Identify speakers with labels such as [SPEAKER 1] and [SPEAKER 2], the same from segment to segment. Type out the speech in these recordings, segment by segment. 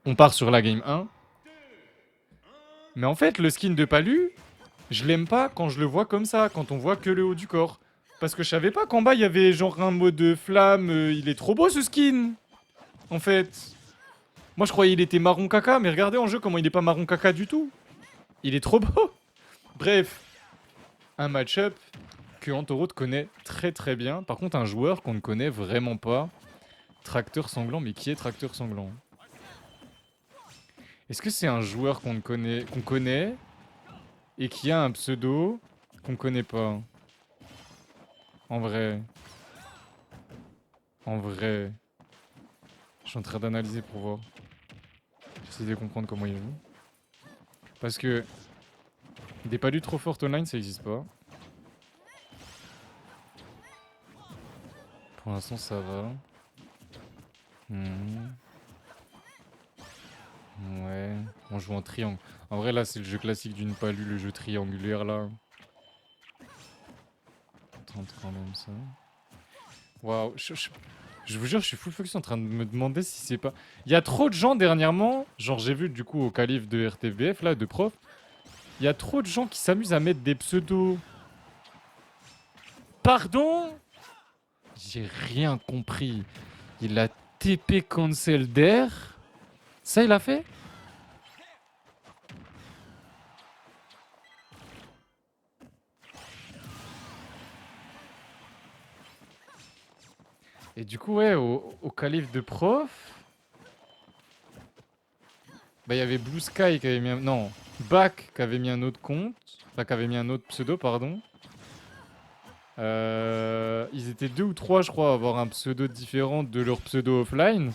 [SPEAKER 1] On part sur la game 1. Mais en fait, le skin de Palu, je l'aime pas quand je le vois comme ça, quand on voit que le haut du corps. Parce que je savais pas qu'en bas, il y avait genre un mode flamme. Il est trop beau ce skin, en fait. Moi, je croyais il était marron caca, mais regardez en jeu comment il est pas marron caca du tout. Il est trop beau. Bref, un match-up que Antoroth connaît très très bien. Par contre, un joueur qu'on ne connaît vraiment pas. Tracteur sanglant, mais qui est Tracteur sanglant? Est-ce que c'est un joueur qu'on connaît et qui a un pseudo qu'on connaît pas? En vrai. En vrai. Je suis en train d'analyser pour voir. J'essaie de comprendre comment il joue. Parce que des palus trop fortes online, ça existe pas. Pour l'instant, ça va. Mhm. Ouais. On joue en triangle. En vrai, là, c'est le jeu classique d'une palue, le jeu triangulaire, là. 30 quand même, ça. Waouh. Je vous jure, je suis full focus en train de me demander si c'est pas... Il y a trop de gens dernièrement, genre j'ai vu du coup au calife de RTBF, là, de prof, il y a trop de gens qui s'amusent à mettre des pseudos. Pardon? J'ai rien compris. Il a TP cancel d'air. Ça, il a fait? Et du coup, ouais, au calife de prof, bah, il y avait Blue Sky qui avait mis un... Non, Back qui avait mis un autre compte. Enfin, qui avait mis un autre pseudo, pardon. Ils étaient deux ou trois, je crois, à avoir un pseudo différent de leur pseudo offline.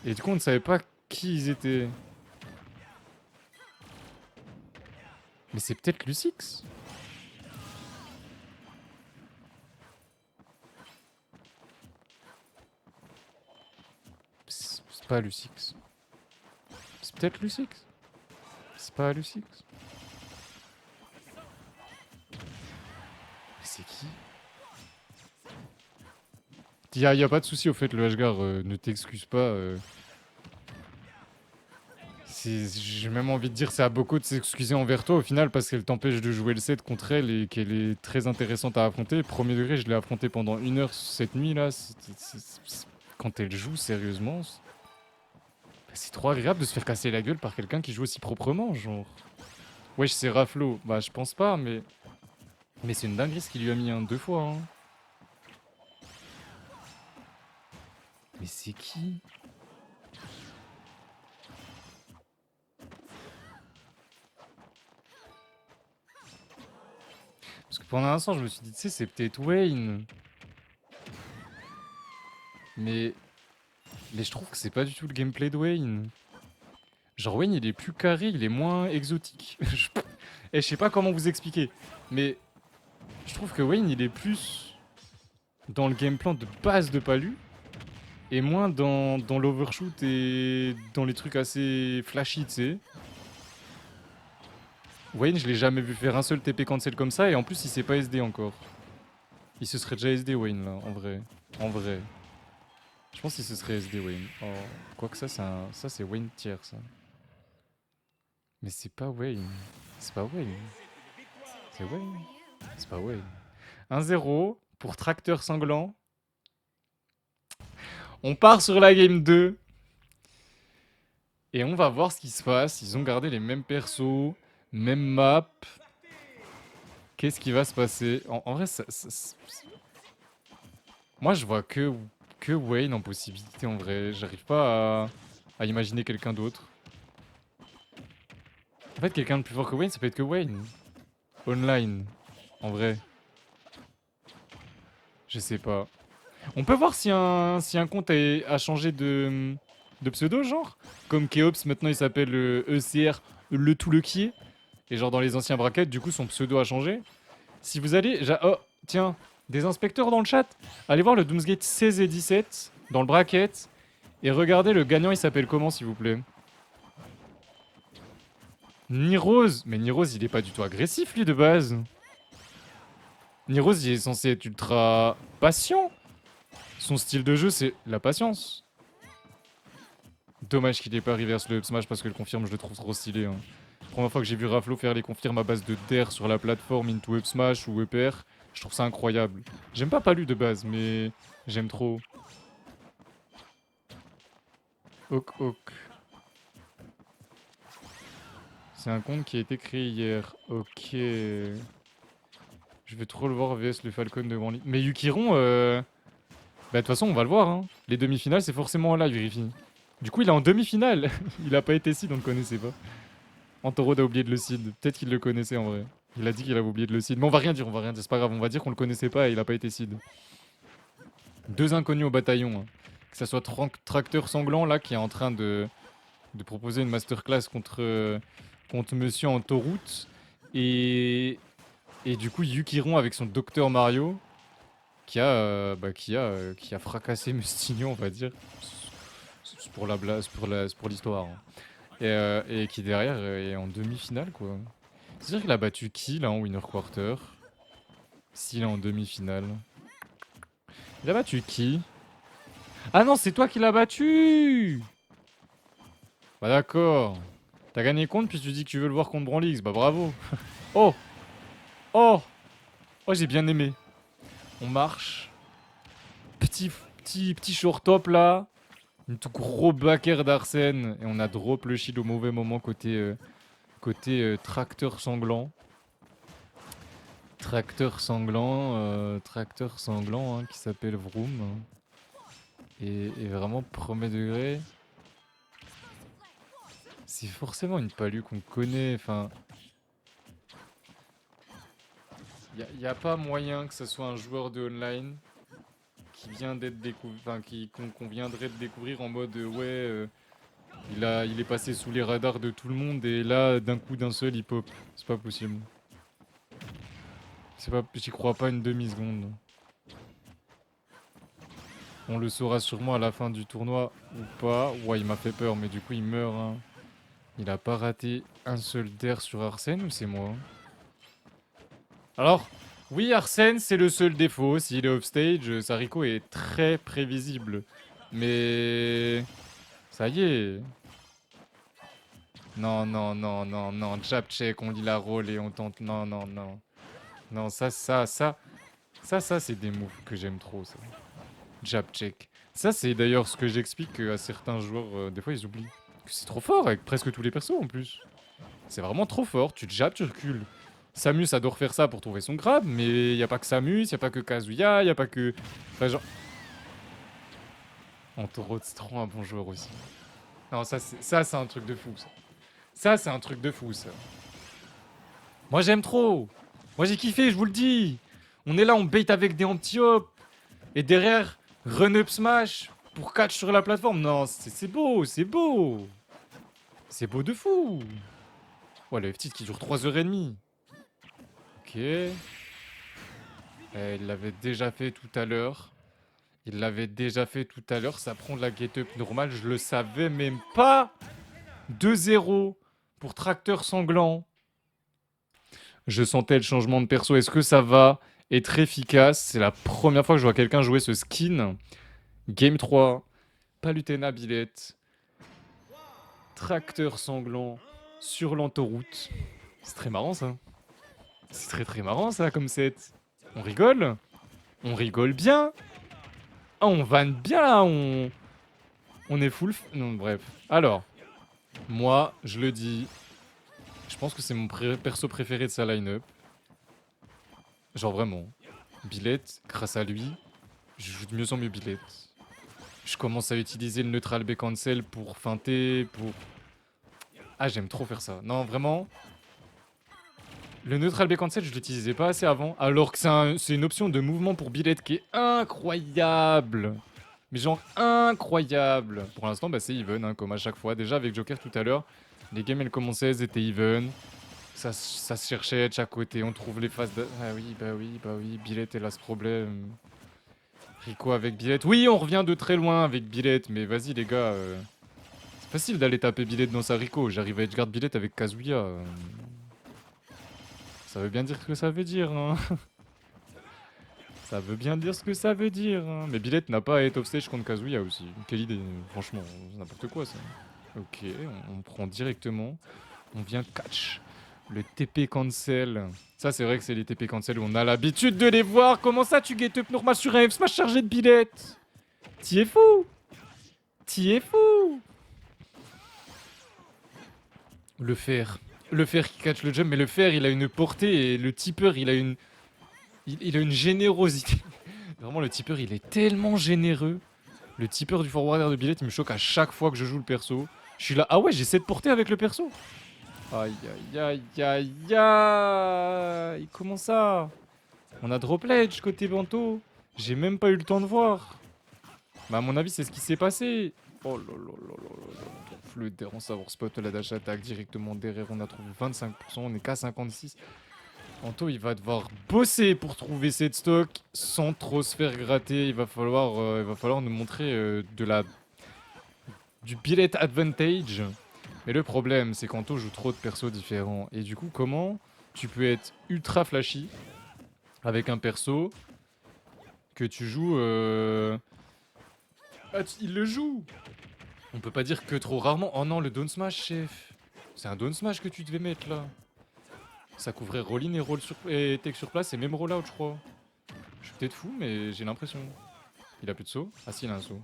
[SPEAKER 1] Et du coup, on ne savait pas qui ils étaient. Mais c'est peut-être Lucix. C'est pas Lucix. C'est peut-être Lucix. C'est pas Lucix. Mais c'est qui? Y a pas de souci au fait, le Hgar, ne t'excuse pas. J'ai même envie de dire c'est à beaucoup de s'excuser envers toi au final parce qu'elle t'empêche de jouer le set contre elle et qu'elle est très intéressante à affronter. Premier degré, je l'ai affrontée pendant 1 heure cette nuit là. Quand elle joue sérieusement, c'est trop agréable de se faire casser la gueule par quelqu'un qui joue aussi proprement, genre. Wesh, c'est Raflo. Bah, je pense pas, mais. Mais c'est une dinguerie ce qu'il lui a mis un 2 fois, hein. Mais c'est qui? Parce que pendant un instant, je me suis dit, tu sais, c'est peut-être Wayne. Mais. Mais je trouve que c'est pas du tout le gameplay de Wayne. Genre, Wayne, il est plus carré, il est moins exotique. Et je sais pas comment vous expliquer. Mais. Je trouve que Wayne, il est plus. Dans le game plan de base de Palu. Et moins dans l'overshoot et dans les trucs assez flashy, tu sais. Wayne, je l'ai jamais vu faire un seul TP cancel comme ça, et en plus, il sait pas SD encore. Il se serait déjà SD Wayne, là, en vrai. En vrai. Je pense qu'il se serait SD Wayne. Oh. Quoique ça, ça c'est Wayne tiers, ça. Mais c'est pas Wayne. C'est pas Wayne. C'est Wayne. C'est pas Wayne. 1-0 pour Tracteur Sanglant. On part sur la game 2. Et on va voir ce qui se passe. Ils ont gardé les mêmes persos, même map. Qu'est-ce qui va se passer? En vrai, moi, je vois que Wayne en possibilité, en vrai. J'arrive pas à imaginer quelqu'un d'autre. En fait, quelqu'un de plus fort que Wayne, ça peut être que Wayne. Online. En vrai. Je sais pas. On peut voir si un compte a changé de pseudo, genre. Comme Keops, maintenant il s'appelle ECR Le Tout Le Qui. Et genre dans les anciens brackets, du coup, son pseudo a changé. Si vous allez... Oh, tiens, des inspecteurs dans le chat. Allez voir le Doomsgate 16 et 17 dans le bracket. Et regardez, le gagnant, il s'appelle comment, s'il vous plaît? Nirose. Mais Nirose, il est pas du tout agressif, lui, de base. Nirose, il est censé être ultra patient. Son style de jeu, c'est la patience. Dommage qu'il ait pas reverse le up smash parce que le confirme, je le trouve trop stylé. Hein. Première fois que j'ai vu Raflo faire les confirmes à base de DER sur la plateforme into up smash ou EPR, je trouve ça incroyable. J'aime pas Palu de base, mais j'aime trop. Ok, ok. C'est un compte qui a été créé hier. Ok. Je vais trop le voir vs le Falcon de Wanli. Mais Yukiron, bah de toute façon on va le voir. Hein. Les demi-finales c'est forcément en live, vérifie. Du coup il est en demi-finale. Il a pas été seed, on le connaissait pas. Antoro a oublié de le seed. Peut-être qu'il le connaissait en vrai. Il a dit qu'il avait oublié de le seed. Mais on va rien dire, c'est pas grave. On va dire qu'on le connaissait pas et il a pas été seed. Deux inconnus au bataillon. Hein. Que ça soit Tracteur Sanglant là qui est en train de proposer une masterclass contre Monsieur Antoroute. Et du coup Yukiron avec son Docteur Mario qui a fracassé Mustignon, on va dire. C'est pour la blague, c'est pour l'histoire. Hein. Et qui derrière est en demi-finale quoi. C'est-à-dire qu'il a battu qui là en winner quarter? S'il est en demi-finale. Il a battu qui? Ah non, c'est toi qui l'as battu! Bah d'accord. T'as gagné contre puis tu dis que tu veux le voir contre Branlix. Bah bravo. Oh! Oh! Oh j'ai bien aimé. On marche. Petit short top là. Un tout gros backer d'Arsène. Et on a drop le shield au mauvais moment côté tracteur sanglant. Tracteur sanglant hein, qui s'appelle Vroom. Et vraiment premier degré. C'est forcément une palue qu'on connaît. Enfin, y a pas moyen que ce soit un joueur de online qui vient d'être découvert, enfin qu'on viendrait de découvrir en mode ouais, il est passé sous les radars de tout le monde et là d'un coup d'un seul il pop. C'est pas possible. C'est pas, j'y crois pas une demi-seconde. On le saura sûrement à la fin du tournoi ou pas. Ouais, il m'a fait peur, mais du coup il meurt. Hein. Il a pas raté un seul dair sur Arsène ou c'est moi? Alors, oui, Arsène, c'est le seul défaut. S'il est offstage, Sariko est très prévisible. Mais... ça y est. Non, non, non, non, non. Jab check, on lit la rôle et on tente... Non, non, non. Non, ça, c'est des moves que j'aime trop, ça. Jab check. Ça, c'est d'ailleurs ce que j'explique à certains joueurs. Des fois, ils oublient. Que c'est trop fort avec presque tous les persos, en plus. C'est vraiment trop fort. Tu te jabbes, tu recules. Samus adore faire ça pour trouver son grab, mais il y a pas que Samus, y a pas que Kazuya, y a pas que... Enfin, genre... Antoro, c'est trop un bon joueur aussi. Non, ça, c'est un truc de fou, ça. Ça, c'est un truc de fou, ça. Moi, j'aime trop. Moi, j'ai kiffé, je vous le dis. On est là, on bait avec des anti-hop. Et derrière, run up smash pour catch sur la plateforme. Non, c'est beau, c'est beau. C'est beau de fou. Ouais, le F-Tilt qui dure 3h30. Ok. Il l'avait déjà fait tout à l'heure. Il l'avait déjà fait tout à l'heure. Ça prend de la get-up normale. Je le savais même pas. 2-0 pour Tracteur Sanglant. Je sentais le changement de perso. Est-ce que ça va être efficace? C'est la première fois que je vois quelqu'un jouer ce skin. Game 3. Palutena Billette. Tracteur Sanglant sur l'autoroute. C'est très marrant ça. C'est très très marrant ça comme set. On rigole? On rigole bien? Ah, on vanne bien là, on est full... Non, bref. Alors, moi, je le dis, je pense que c'est mon perso préféré de sa line-up. Genre vraiment. Billette, grâce à lui, je joue de mieux en mieux Billette. Je commence à utiliser le neutral B cancel pour feinter, pour... Ah, j'aime trop faire ça. Non, vraiment... Le neutral B cancel, je l'utilisais pas assez avant, alors que c'est une option de mouvement pour Billette qui est incroyable. Mais genre incroyable. Pour l'instant, bah, c'est even, hein, comme à chaque fois. Déjà avec Joker tout à l'heure, les games elles commençaient, elles étaient even. Ça se cherchait de chaque côté, on trouve les phases de... Ah oui, bah oui, bah oui, Billette elle a ce problème. Rico avec Billette. Oui, on revient de très loin avec Billette, mais vas-y les gars. C'est facile d'aller taper Billette dans sa Rico. J'arrive à edgeguard Billette avec Kazuya. Ça veut bien dire ce que ça veut dire, hein. Ça veut bien dire ce que ça veut dire. Hein. Mais Billette n'a pas à être offstage contre Kazuya aussi. Quelle idée, franchement, c'est n'importe quoi ça. Ok, on prend directement. On vient catch. Le TP cancel. Ça, c'est vrai que c'est les TP cancel où on a l'habitude de les voir. Comment ça, tu get up normal sur un F smash chargé de Billette? T'y es fou? T'y es fou? Le fer. Le fer qui catch le jump, mais le fer, il a une portée et le tipper, il a une... Il a une générosité. Vraiment, le tipper, il est tellement généreux. Le tipper du forwarder de Billette, il me choque à chaque fois que je joue le perso. Je suis là, ah ouais, j'ai cette portée avec le perso. Aïe, aïe, aïe, aïe, aïe. Comment ça? On a drop ledge côté Banto. J'ai même pas eu le temps de voir. Mais à mon avis, c'est ce qui s'est passé. Oh là là là là là là. Le der, on savoir spot la dash attack directement derrière. On a trouvé 25%, on est qu'à 56%. Anto, il va devoir bosser pour trouver cette stock sans trop se faire gratter. Il va falloir nous montrer du billet advantage. Mais le problème, c'est qu'Anto joue trop de persos différents. Et du coup, comment tu peux être ultra flashy avec un perso que tu joues... Ah, il le joue. On peut pas dire que trop rarement. Oh non, le down smash, chef. C'est un down smash que tu devais mettre là. Ça couvrait roll-in et, et tech sur place et même roll-out, je crois. Je suis peut-être fou, mais j'ai l'impression. Il a plus de saut? Ah si, il a un saut.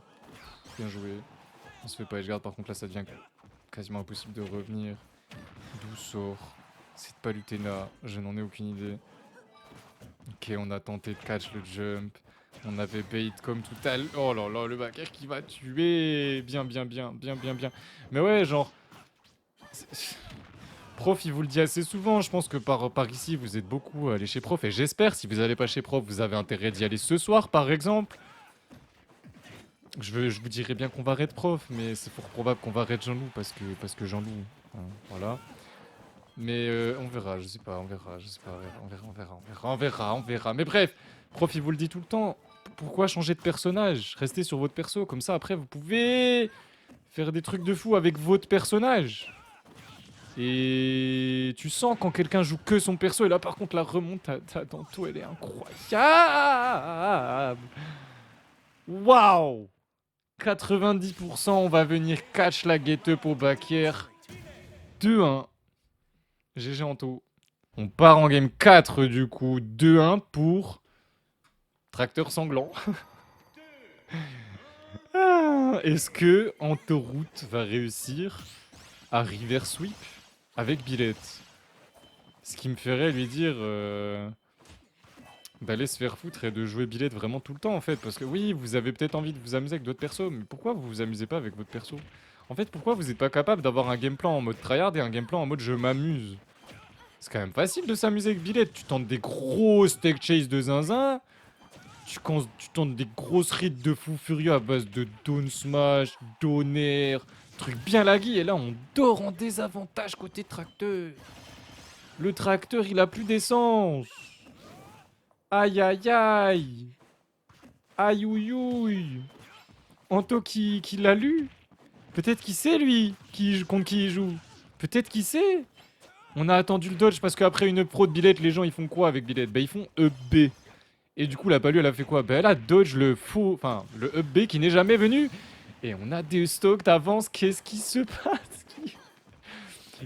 [SPEAKER 1] Bien joué. On se fait pas edgeguard, par contre là ça devient quasiment impossible de revenir. D'où sort cette palutena? Je n'en ai aucune idée. Ok, on a tenté de catch le jump. On avait bait comme tout à l'heure. Oh là là, le backer qui va tuer. Bien, bien, bien, bien, bien, bien. Mais ouais, genre... Prof, il vous le dit assez souvent. Je pense que par ici, vous êtes beaucoup allés chez Prof. Et j'espère, si vous n'allez pas chez Prof, vous avez intérêt d'y aller ce soir, par exemple. Je vous dirais bien qu'on va raid Prof, mais c'est fort probable qu'on va raid Jean-Loup parce que Jean-Loup, hein, voilà. Mais on verra, je sais pas, on verra, je sais pas, on verra. Mais bref, Prof, il vous le dit tout le temps. Pourquoi changer de personnage? Restez sur votre perso, comme ça après vous pouvez faire des trucs de fou avec votre personnage. Et tu sens quand quelqu'un joue que son perso, et là par contre la remontada d'Anto, elle est incroyable. Waouh! 90%, on va venir catch la get up au backer. 2-1. GG Anto. On part en game 4 du coup. 2-1 pour Tracteur Sanglant. Est-ce que Antoroute va réussir à river sweep avec Billette? Ce qui me ferait lui dire d'aller se faire foutre et de jouer Billette vraiment tout le temps en fait. Parce que oui, vous avez peut-être envie de vous amuser avec d'autres persos, mais pourquoi vous vous amusez pas avec votre perso? En fait, pourquoi vous n'êtes pas capable d'avoir un game plan en mode tryhard et un game plan en mode je m'amuse? C'est quand même facile de s'amuser avec Billette. Tu tentes des grosses tech chase de zinzin. Tu tentes des grosses rides de fou furieux à base de down smash, down air, truc bien laggy. Et là, on dort en désavantage côté tracteur. Le tracteur, il a plus d'essence. Aïe, aïe, aïe. Aïe, ouïe, ouïe. Anto qui l'a lu. Peut-être qu'il sait, lui, contre qui il joue. Peut-être qu'il sait. On a attendu le dodge parce qu'après une up pro de Billette, les gens ils font quoi avec Billette? Bah ils font up B. Et du coup la Palu elle a fait quoi? Bah elle a dodge le faux, enfin le up B qui n'est jamais venu. Et on a des stocks d'avance, qu'est-ce qui se passe?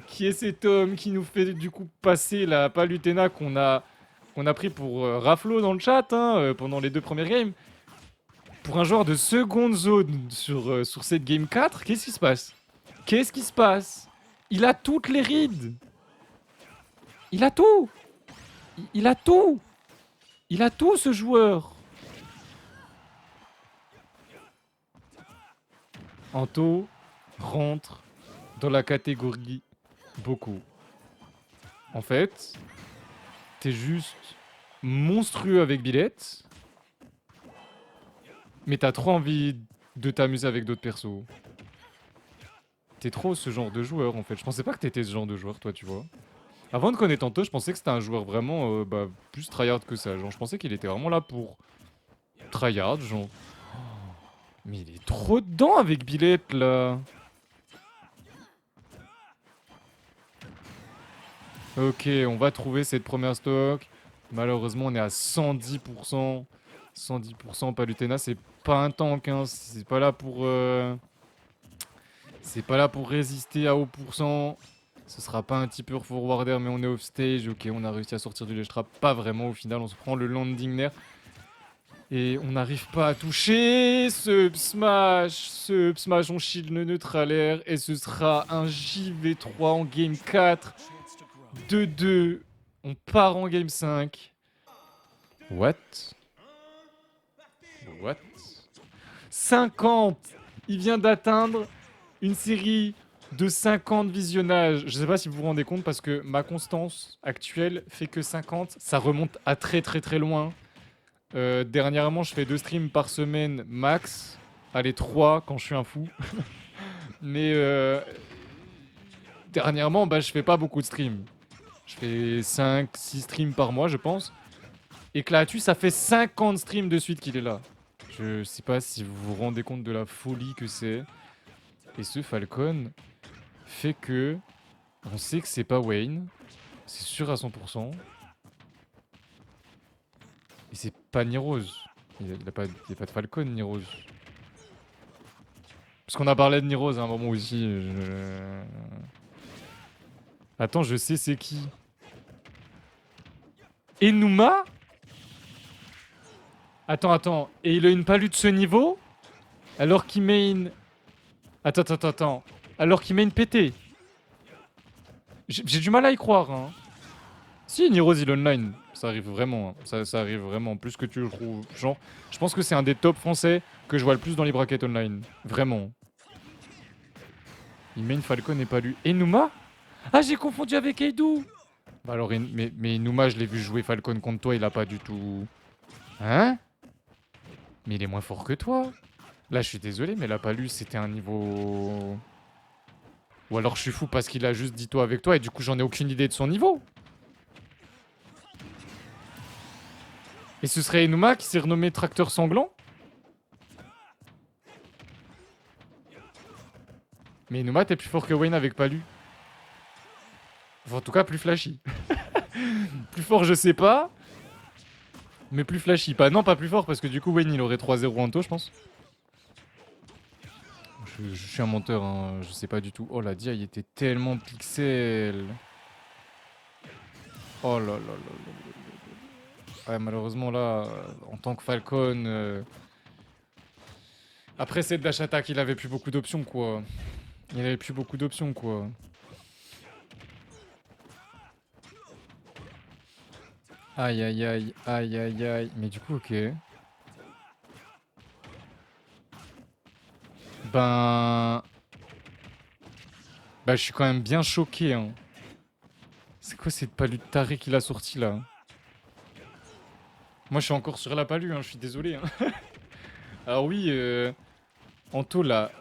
[SPEAKER 1] Qui est cet homme qui nous fait du coup passer la Palutena qu'on a pris pour Raflo dans le chat hein, pendant les 2 premières games? Pour un joueur de seconde zone sur cette game 4, qu'est-ce qui se passe? Qu'est-ce qui se passe? Il a toutes les rides. Il a tout. Il a tout. Il a tout ce joueur. Anto rentre dans la catégorie beaucoup. En fait, t'es juste monstrueux avec Billette. Mais t'as trop envie de t'amuser avec d'autres persos. T'es trop ce genre de joueur en fait. Je pensais pas que t'étais ce genre de joueur toi, tu vois. Avant de connaître Anto, je pensais que c'était un joueur vraiment plus tryhard que ça. Genre, je pensais qu'il était vraiment là pour tryhard, genre. Mais il est trop dedans avec Billette là. Ok, on va trouver cette première stock. Malheureusement, on est à 110%. 110%, Palutena, c'est pas un tank, hein. C'est pas là pour... C'est pas là pour résister à haut pourcent. Ce sera pas un tipeur forwarder, mais on est off stage. Ok, on a réussi à sortir du ledge trap. Pas vraiment au final, on se prend le landing nerf. Et on n'arrive pas à toucher ce smash. Ce smash, on shield le neutralaire. Et ce sera un JV3 en game 4. 2-2. On part en game 5. What? What? 50. Il vient d'atteindre une série de 50 visionnages. Je sais pas si vous vous rendez compte parce que ma constance actuelle fait que 50. Ça remonte à très très très loin. Dernièrement, je fais 2 streams par semaine max. Allez, 3 quand je suis un fou. Mais dernièrement, bah, je fais pas beaucoup de streams. Je fais 5-6 streams par mois, je pense. Et que là-dessus, ça fait 50 streams de suite qu'il est là. Je sais pas si vous vous rendez compte de la folie que c'est. Et ce Falcon fait que on sait que c'est pas Wayne. C'est sûr à 100%. Et c'est pas Nirose. Il y a pas de Falcon, Nirose. Parce qu'on a parlé de Nirose à un moment aussi. Attends, je sais c'est qui. Enuma? Attends. Et il a une palue de ce niveau? Alors qu'il main... Attends. Alors qu'il main PT. J'ai du mal à y croire, hein. Si, Nirose il online. Ça arrive vraiment. Hein. Ça arrive vraiment. Plus que tu le trouves. Genre, je pense que c'est un des top français que je vois le plus dans les brackets online. Vraiment. Il main Falcon et pas lui. Enuma? Ah, j'ai confondu avec Eidou. Bah alors, mais Enuma, je l'ai vu jouer Falcon contre toi, il a pas du tout... Hein? Mais il est moins fort que toi. Là, je suis désolé, mais la Palu, c'était un niveau... Ou alors je suis fou parce qu'il a juste dit toi avec toi et du coup, j'en ai aucune idée de son niveau. Et ce serait Enuma qui s'est renommé Tracteur Sanglant? Mais Enuma, t'es plus fort que Wayne avec Palu. Enfin, en tout cas, plus flashy. Plus fort, je sais pas. Mais plus flashy. Non, pas plus fort parce que du coup, Wayne, il aurait 3-0 en taux, je pense. Je suis un menteur, hein. Je sais pas du tout. Oh la dia, il était tellement pixel. Oh là là là là. Ouais, malheureusement là, en tant que Falcon, après cette dash attack, il avait plus beaucoup d'options quoi. Il avait plus beaucoup d'options quoi. Aïe. Mais du coup, ok. Ben, je suis quand même bien choqué. Hein. C'est quoi cette palue de taré qu'il a sorti là? Moi, je suis encore sur la palue, hein, je suis désolé. Hein. Alors oui, Anto l'a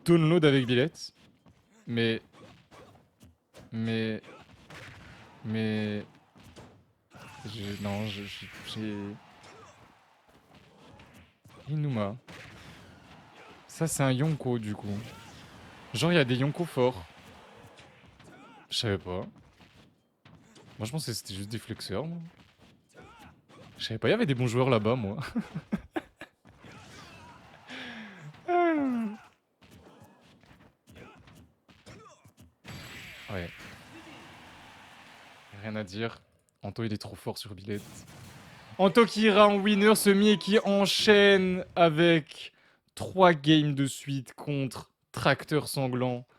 [SPEAKER 1] download avec Billette. Mais... Non, j'ai... Inuma. Ça, c'est un Yonko, du coup. Genre, il y a des Yonko forts. Je savais pas. Moi, je pensais que c'était juste des flexeurs, moi. Je savais pas, il y avait des bons joueurs là-bas, moi. Ouais. Rien à dire. Anto, il est trop fort sur Billette. Anto qui ira en winner semi et qui enchaîne avec 3 games de suite contre Tracteur Sanglant.